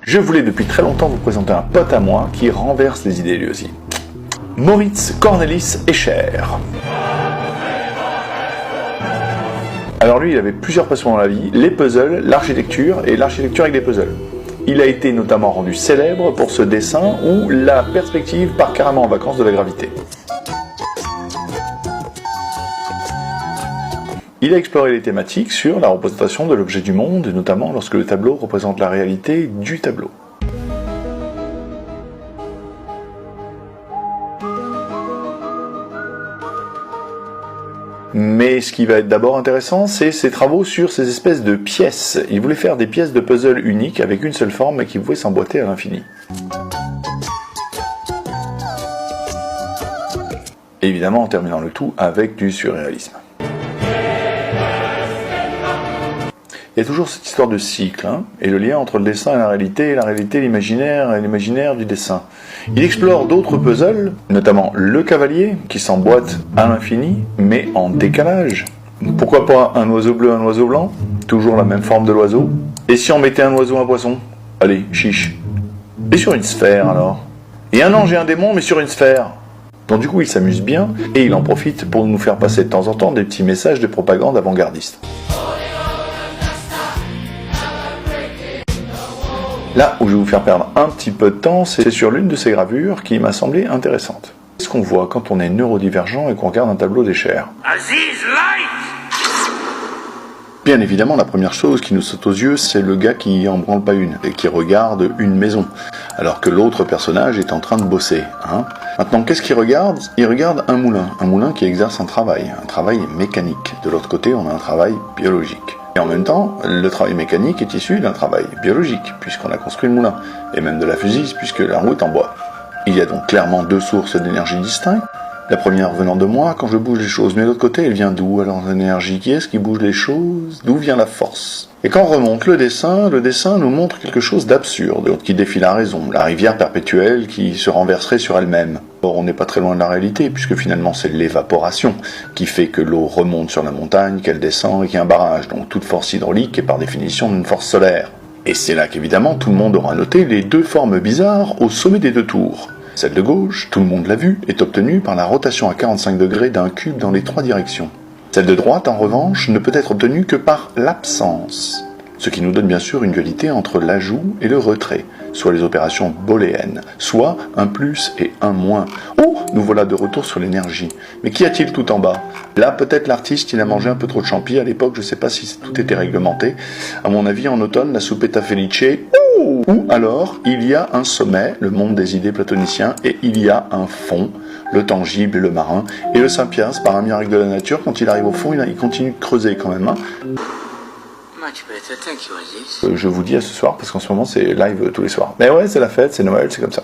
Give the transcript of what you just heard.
Je voulais depuis très longtemps vous présenter un pote à moi qui renverse les idées lui aussi. Moritz Cornelis Escher. Alors lui, il avait plusieurs passions dans la vie, les puzzles, l'architecture et l'architecture avec des puzzles. Il a été notamment rendu célèbre pour ce dessin où la perspective part carrément en vacances de la gravité. Il a exploré les thématiques sur la représentation de l'objet du monde, notamment lorsque le tableau représente la réalité du tableau. Mais ce qui va être d'abord intéressant, c'est ses travaux sur ces espèces de pièces. Il voulait faire des pièces de puzzle uniques avec une seule forme et qui pouvaient s'emboîter à l'infini. Évidemment en terminant le tout avec du surréalisme. Il y a toujours cette histoire de cycle, et le lien entre le dessin et la réalité l'imaginaire et l'imaginaire du dessin. Il explore d'autres puzzles, notamment le cavalier, qui s'emboîte à l'infini, mais en décalage. Pourquoi pas un oiseau bleu, un oiseau blanc? Toujours la même forme de l'oiseau. Et si on mettait un oiseau, un poisson? Allez, chiche. Et sur une sphère alors? Et un ange et un démon, mais sur une sphère? Donc du coup, il s'amuse bien, et il en profite pour nous faire passer de temps en temps des petits messages de propagande avant-gardiste. Là où je vais vous faire perdre un petit peu de temps, c'est sur l'une de ces gravures qui m'a semblé intéressante. Qu'est-ce qu'on voit quand on est neurodivergent et qu'on regarde un tableau d'Escher? Bien évidemment, la première chose qui nous saute aux yeux, c'est le gars qui en branle pas une, et qui regarde une maison, alors que l'autre personnage est en train de bosser. Maintenant, qu'est-ce qu'il regarde? Il regarde un moulin qui exerce un travail mécanique. De l'autre côté, on a un travail biologique. Et en même temps, le travail mécanique est issu d'un travail biologique, puisqu'on a construit le moulin, et même de la fusise, puisque la roue est en bois. Il y a donc clairement deux sources d'énergie distinctes. La première venant de moi, quand je bouge les choses, mais de l'autre côté, elle vient d'où? Alors l'énergie, qui est-ce qui bouge les choses? D'où vient la force? Et quand on remonte le dessin nous montre quelque chose d'absurde, qui défie la raison, la rivière perpétuelle qui se renverserait sur elle-même. Or, on n'est pas très loin de la réalité, puisque finalement c'est l'évaporation qui fait que l'eau remonte sur la montagne, qu'elle descend et qu'il y a un barrage. Donc toute force hydraulique est par définition une force solaire. Et c'est là qu'évidemment tout le monde aura noté les deux formes bizarres au sommet des deux tours. Celle de gauche, tout le monde l'a vue, est obtenue par la rotation à 45 degrés d'un cube dans les trois directions. Celle de droite, en revanche, ne peut être obtenue que par l'absence. Ce qui nous donne bien sûr une dualité entre l'ajout et le retrait, soit les opérations booléennes, soit un plus et un moins. Oh, nous voilà de retour sur l'énergie. Mais qu'y a-t-il tout en bas? Là, peut-être l'artiste, il a mangé un peu trop de champi à l'époque, je ne sais pas si tout était réglementé. À mon avis, en automne, la soupetta felice. Ou alors, il y a un sommet, le monde des idées platoniciens, et il y a un fond, le tangible et le marin. Et le Saint-Piaz, par un miracle de la nature, quand il arrive au fond, il continue de creuser quand même. Je vous dis à ce soir, parce qu'en ce moment, c'est live tous les soirs. Mais ouais, c'est la fête, c'est Noël, c'est comme ça.